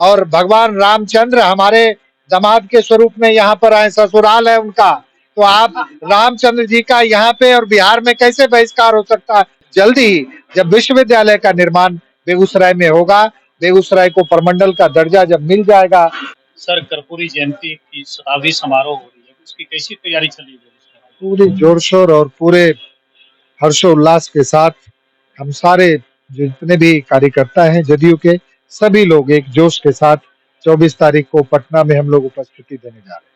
और भगवान रामचंद्र हमारे दामाद के स्वरूप में यहाँ पर आए, ससुराल है उनका, तो आप रामचंद्र जी का यहाँ पे और बिहार में कैसे बहिष्कार हो सकता है? जल्दी ही जब विश्वविद्यालय का निर्माण बेगूसराय में होगा, बेगूसराय को प्रमंडल का दर्जा जब मिल जाएगा। सर, कर्पूरी जयंती की शताब्दी समारोह हो रही है, उसकी कैसी तैयारी चली है? पूरी जोर शोर और पूरे हर्षोल्लास के साथ हम सारे जितने भी कार्यकर्ता हैं जदयू के, सभी लोग एक जोश के साथ 24 तारीख को पटना में हम लोग उपस्थिति देने जा रहे हैं।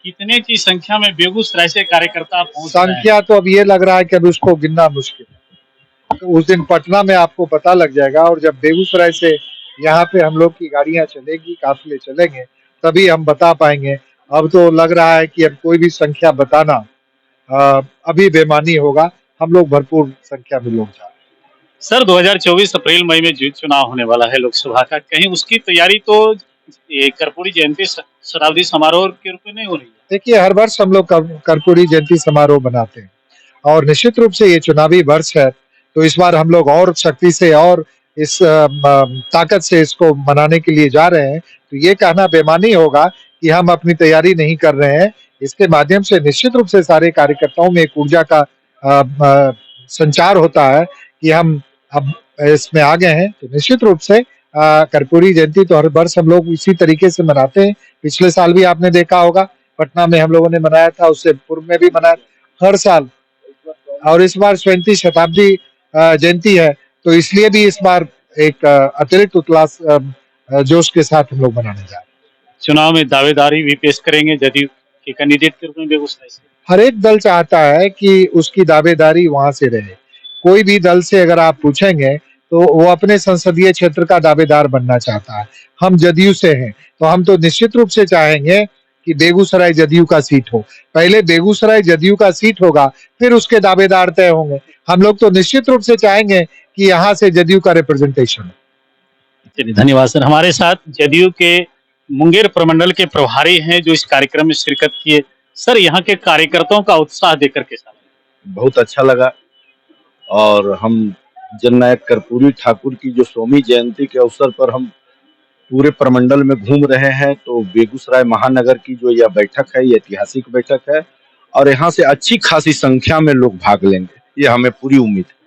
कितने की संख्या में बेगूसराय से कार्यकर्ता पहुंच रहे हैं? संख्या तो अब ये लग रहा है कि अभी उसको गिनना मुश्किल है, तो उस दिन पटना में आपको पता लग जाएगा, और जब बेगूसराय से यहाँ पे हम लोग की गाड़ियां चलेगी, काफिले चलेंगे, तभी हम बता पाएंगे। अब तो लग रहा है कि अब कोई भी संख्या बताना अभी बेमानी होगा। हम लोग भरपूर संख्या में लोग जा रहे हैं। सर, 2024 अप्रैल मई में चुनाव होने वाला है लोकसभा का, कहीं उसकी तैयारी तो ये कर्पूरी जयंती शताब्दी समारोह के रूप में नहीं हो रही है? देखिए, हर वर्ष हम लोग कर्पूरी जयंती समारोह बनाते हैं और निश्चित रूप से ये चुनावी वर्ष है, तो इस बार हम लोग और शक्ति से और इस ताकत से इसको मनाने के लिए जा रहे हैं। तो ये कहना बेमानी होगा कि हम अपनी तैयारी नहीं कर रहे हैं। इसके माध्यम से निश्चित रूप से सारे कार्यकर्ताओं में एक ऊर्जा का संचार होता है कि हम अब इसमें आ गए हैं। तो निश्चित रूप से कर्पूरी जयंती तो हर वर्ष हम लोग इसी तरीके से मनाते हैं। पिछले साल भी आपने देखा होगा, पटना में हम लोगों ने मनाया था, उससे पूर्व में भी मनाया हर साल, और इस बार 34 शताब्दी जयंती है, तो इसलिए भी इस बार एक अतिरिक्त उल्लास जोश के साथ हम लोग मनाने जा रहे हैं। चुनाव में दावेदारी भी पेश करेंगे जदयू के कैंडिडेट के रूप में बेगूसराय से? हर एक दल चाहता है कि उसकी दावेदारी वहां से रहे। कोई भी दल से अगर आप पूछेंगे तो वो अपने संसदीय क्षेत्र का दावेदार बनना चाहता है। हम जदयू से हैं, तो हम तो निश्चित रूप से चाहेंगे कि बेगूसराय जदयू का सीट हो। पहले बेगूसराय जदयू का सीट होगा, फिर उसके दावेदार तय होंगे। हम लोग तो निश्चित रूप से चाहेंगे कि यहाँ से जदयू का रिप्रेजेंटेशन हो। चलिए, धन्यवाद सर। हमारे साथ जदयू के मुंगेर प्रमंडल के प्रभारी हैं जो इस कार्यक्रम में शिरकत किए। सर, यहाँ के कार्यकर्ताओं का उत्साह देखकर कैसा लगा? बहुत अच्छा लगा, और हम जननायक कर्पूरी ठाकुर की जो 100वीं जयंती के अवसर पर हम पूरे प्रमंडल में घूम रहे हैं, तो बेगूसराय महानगर की जो यह बैठक है, ये ऐतिहासिक बैठक है, और यहाँ से अच्छी खासी संख्या में लोग भाग लेंगे, ये हमें पूरी उम्मीद है।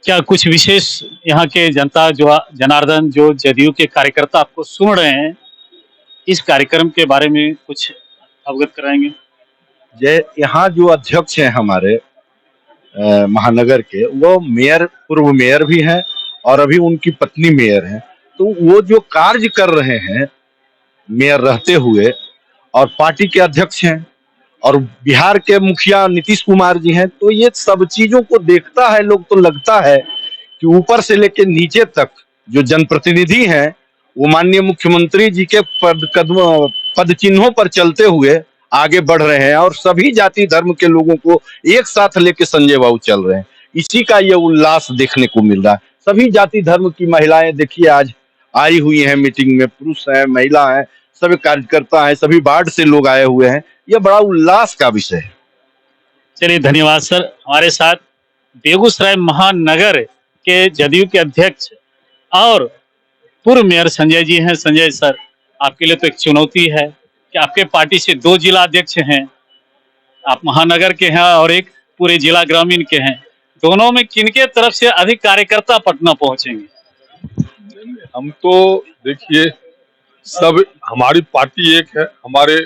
क्या कुछ विशेष यहाँ के जनता जो जनार्दन, जो जदयू के कार्यकर्ता आपको सुन रहे हैं, इस कार्यक्रम के बारे में कुछ अवगत कराएंगे? यहाँ जो अध्यक्ष हैं हमारे महानगर के, वो मेयर, पूर्व मेयर भी हैं और अभी उनकी पत्नी मेयर हैं। तो वो जो कार्य कर रहे हैं मेयर रहते हुए, और पार्टी के अध्यक्ष हैं, और बिहार के मुखिया नीतीश कुमार जी हैं, तो ये सब चीजों को देखता है लोग, तो लगता है कि ऊपर से लेकर नीचे तक जो जनप्रतिनिधि हैं वो माननीय मुख्यमंत्री जी के पद चिन्हों पर चलते हुए आगे बढ़ रहे हैं, और सभी जाति धर्म के लोगों को एक साथ लेके संजय बाबू चल रहे हैं। इसी का ये उल्लास देखने को मिल रहा है। सभी जाति धर्म की महिलाएं देखिए आज आई हुई हैं मीटिंग में, पुरुष हैं, महिला हैं, सभी कार्यकर्ता हैं, सभी वार्ड से लोग आए हुए हैं। यह बड़ा उल्लास का विषय है। चलिए, धन्यवाद सर। हमारे साथ बेगूसराय महानगर के जदयू के अध्यक्ष और पूर्व मेयर संजय जी हैं। संजय सर, आपके लिए तो एक चुनौती है कि आपके पार्टी से 2 जिला अध्यक्ष हैं, आप महानगर के हैं और एक पूरे जिला ग्रामीण के हैं। दोनों में किनके तरफ से अधिक कार्यकर्ता पटना पहुंचेंगे? हम तो देखिए, सब हमारी पार्टी एक है, हमारे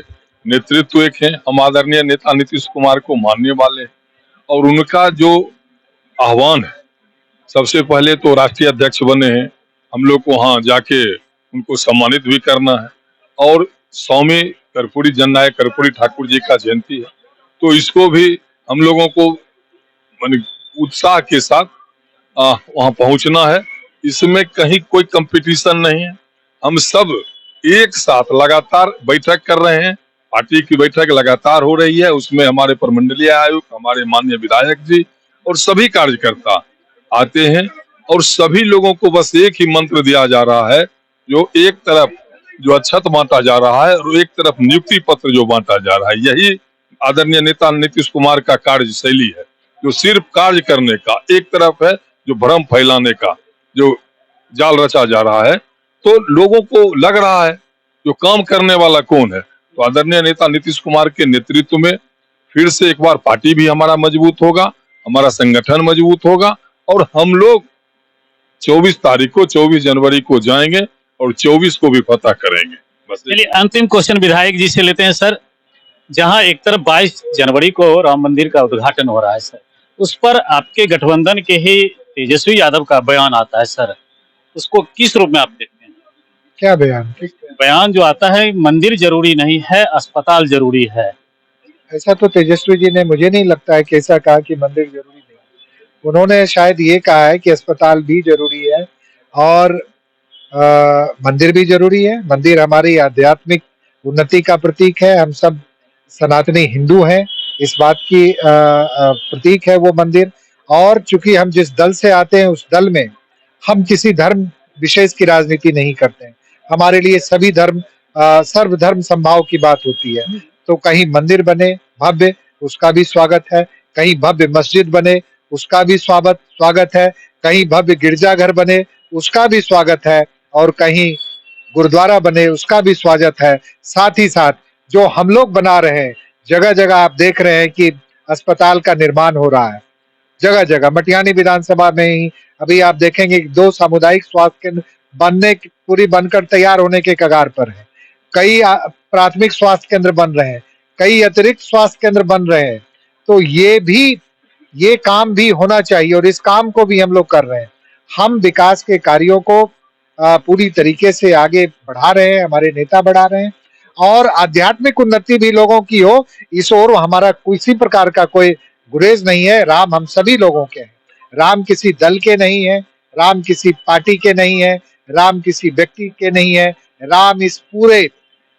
नेतृत्व एक है। हम आदरणीय नेता नीतीश कुमार को मानने वाले हैं, और उनका जो आह्वान है, सबसे पहले तो राष्ट्रीय अध्यक्ष बने हैं, हम लोग को वहाँ जाके उनको सम्मानित भी करना है। और 100वीं कर्पूरी जननायक कर्पूरी ठाकुर जी का जयंती है, तो इसको भी हम लोगों को उत्साह के साथ वहाँ पहुँचना है। इसमें कहीं कोई कंपटीशन नहीं है, हम सब एक साथ लगातार बैठक कर रहे हैं। पार्टी की बैठक लगातार हो रही है, उसमें हमारे प्रमंडलीय आयुक्त, हमारे माननीय विधायक जी और सभी कार्यकर्ता आते हैं, और सभी लोगों को बस एक ही मंत्र दिया जा रहा है, जो एक तरफ जो अक्षत बांटा जा रहा है और एक तरफ नियुक्ति पत्र जो बांटा जा रहा है। यही आदरणीय नेता नीतीश कुमार का कार्यशैली है, जो सिर्फ कार्य करने का, एक तरफ है जो भ्रम फैलाने का जो जाल रचा जा रहा है, तो लोगों को लग रहा है जो काम करने वाला कौन है। तो आदरणीय नेता नीतीश कुमार के नेतृत्व में फिर से एक बार पार्टी भी हमारा मजबूत होगा, हमारा संगठन मजबूत होगा और हम लोग 24 तारीख को 24 जनवरी को जाएंगे और 24 को भी फतह करेंगे। बस चलिए अंतिम क्वेश्चन विधायक जी से लेते हैं सर। जहां एक तरफ 22 जनवरी को राम मंदिर का उद्घाटन हो रहा है सर, उस पर आपके गठबंधन के ही तेजस्वी यादव का बयान आता है सर, उसको किस रूप में आप देखते हैं? क्या बयान? बयान जो आता है मंदिर जरूरी नहीं है, अस्पताल जरूरी है। ऐसा तो तेजस्वी जी ने मुझे नहीं लगता है कि ऐसा कहा कि मंदिर जरूरी नहीं। उन्होंने शायद ये कहा है कि अस्पताल भी जरूरी है और मंदिर भी जरूरी है। मंदिर हमारी आध्यात्मिक उन्नति का प्रतीक है। हम सब सनातनी हिंदू हैं, इस बात की प्रतीक है वो मंदिर। और चूंकि हम जिस दल से आते हैं उस दल में हम किसी धर्म विशेष की राजनीति नहीं करते हैं। हमारे लिए सभी धर्म सर्वधर्म समभाव की बात होती है। तो कहीं मंदिर बने भव्य, उसका भी स्वागत है। कहीं भव्य मस्जिद बने, उसका भी स्वागत है। कहीं भव्य गिरजाघर बने, उसका भी स्वागत है। और कहीं गुरुद्वारा बने, उसका भी स्वागत है। साथ ही साथ जो हम लोग बना रहे हैं, जगह जगह आप देख रहे हैं कि अस्पताल का निर्माण हो रहा है। जगह जगह मटियानी विधानसभा में ही अभी आप देखेंगे 2 सामुदायिक स्वास्थ्य केंद्र पूरी बनकर तैयार होने के कगार पर है। कई प्राथमिक स्वास्थ्य केंद्र बन रहे हैं, कई अतिरिक्त स्वास्थ्य केंद्र बन रहे हैं। तो ये काम भी होना चाहिए और इस काम को भी हम लोग कर रहे हैं। हम विकास के कार्यों को पूरी तरीके से आगे बढ़ा रहे हैं, हमारे नेता बढ़ा रहे हैं और आध्यात्मिक उन्नति भी लोगों की हो, इस ओर हमारा किसी प्रकार का कोई गुरेज नहीं है। राम हम सभी लोगों के हैं। राम किसी दल के नहीं है, राम किसी पार्टी के नहीं है, राम किसी व्यक्ति के नहीं है। राम इस पूरे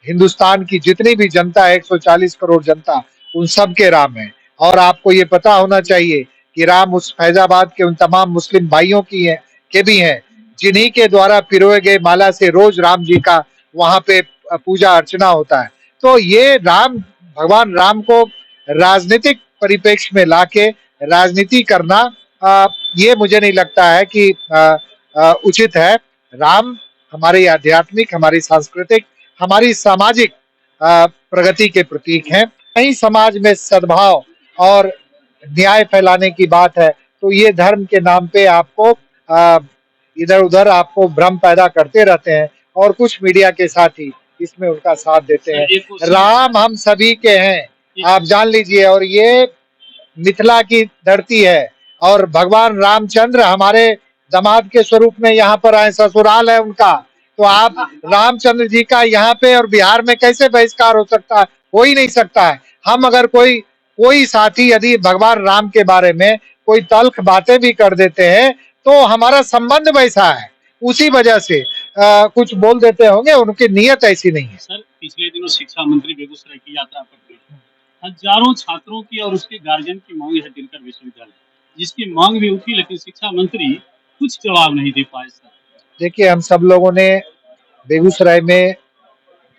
हिंदुस्तान की जितनी भी जनता है, 140 करोड़ जनता, उन सब के राम है। और आपको ये पता होना चाहिए कि राम उस फैजाबाद के उन तमाम मुस्लिम भाइयों की है के भी हैं, जिन्हीं के द्वारा पिरोए गए माला से रोज राम जी का वहां पे पूजा अर्चना होता है। तो ये भगवान राम को राजनीतिक परिप्रेक्ष्य में लाके राजनीति करना ये मुझे नहीं लगता है कि उचित है। राम हमारी आध्यात्मिक, हमारी सांस्कृतिक, हमारी सामाजिक प्रगति के प्रतीक हैं। कहीं समाज में सद्भाव और न्याय फैलाने की बात है तो ये धर्म के नाम पे आपको इधर उधर आपको भ्रम पैदा करते रहते हैं और कुछ मीडिया के साथ ही इसमें उनका साथ देते हैं। राम हम सभी के हैं, आप जान लीजिए। और ये मिथिला की धरती है और भगवान रामचंद्र हमारे दामाद के स्वरूप में यहाँ पर आए, ससुराल है उनका। तो आप रामचंद्र जी का यहाँ पे और बिहार में कैसे बहिष्कार हो सकता है? हो ही नहीं सकता है। हम अगर कोई साथी यदि भगवान राम के बारे में कोई तल्ख बातें भी कर देते हैं तो हमारा संबंध वैसा है, उसी वजह से कुछ बोल देते होंगे, उनकी नीयत ऐसी नहीं है। सर पिछले दिनों शिक्षा मंत्री बेगूसराय की यात्रा पर गए, हजारों छात्रों की और उसके गार्जियन की मांग है दिनकर विश्वविद्यालय, जिसकी मांग भी उठी लेकिन शिक्षा मंत्री कुछ जवाब नहीं दे पाए। सर देखिए, हम सब लोगों ने बेगूसराय में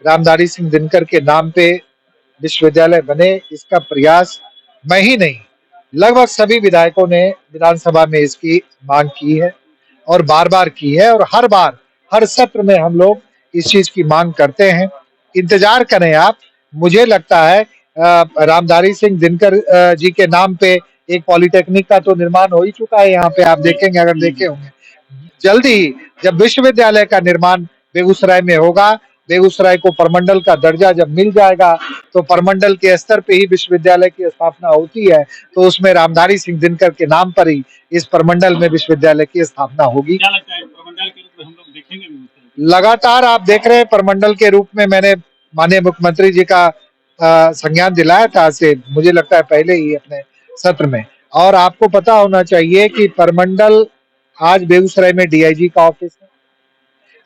रामधारी सिंह दिनकर के नाम पे विश्वविद्यालय बने, इसका प्रयास मैं ही नहीं लगभग सभी विधायकों ने विधानसभा में इसकी मांग की है और बार बार की है और हर बार हर सत्र में हम लोग इस चीज की मांग करते हैं। इंतजार करें आप। मुझे लगता है रामधारी सिंह दिनकर जी के नाम पे एक पॉलिटेक्निक का तो निर्माण हो ही चुका है। यहाँ पे आप देखेंगे, अगर देखे होंगे, जल्दी ही जब विश्वविद्यालय का निर्माण बेगूसराय में होगा, बेगूसराय को परमंडल का दर्जा जब मिल जाएगा तो परमंडल के स्तर पे ही विश्वविद्यालय की स्थापना होती है, तो उसमें रामधारी सिंह दिनकर के नाम पर ही इस परमंडल में विश्वविद्यालय की स्थापना होगी। क्या लगता है परमंडल के रूप में हम लोग देखेंगे? लगातार आप देख रहे हैं परमंडल के रूप में। मैंने माननीय मुख्यमंत्री जी का संज्ञान दिलाया था से मुझे लगता है पहले ही अपने सत्र में। और आपको पता होना चाहिए कि परमंडल आज बेगूसराय में डीआईजी का ऑफिस है,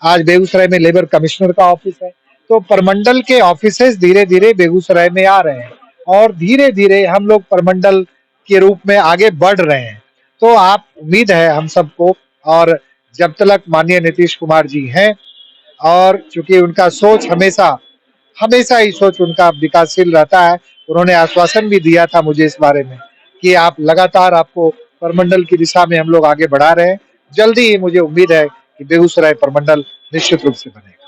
आज बेगूसराय में लेबर कमिश्नर का ऑफिस है। तो परमंडल के ऑफिसेस धीरे धीरे बेगूसराय में आ रहे हैं और धीरे धीरे हम लोग परमंडल के रूप में आगे बढ़ रहे हैं। तो आप उम्मीद है हम सबको, और जब तक माननीय नीतीश कुमार जी हैं और चूंकि उनका सोच हमेशा ही सोच उनका विकासशील रहता है, उन्होंने आश्वासन भी दिया था मुझे इस बारे में कि आप लगातार आपको परमंडल की दिशा में हम लोग आगे बढ़ा रहे हैं। जल्दी ही मुझे उम्मीद है कि बेगूसराय परमंडल निश्चित रूप से बनेगा।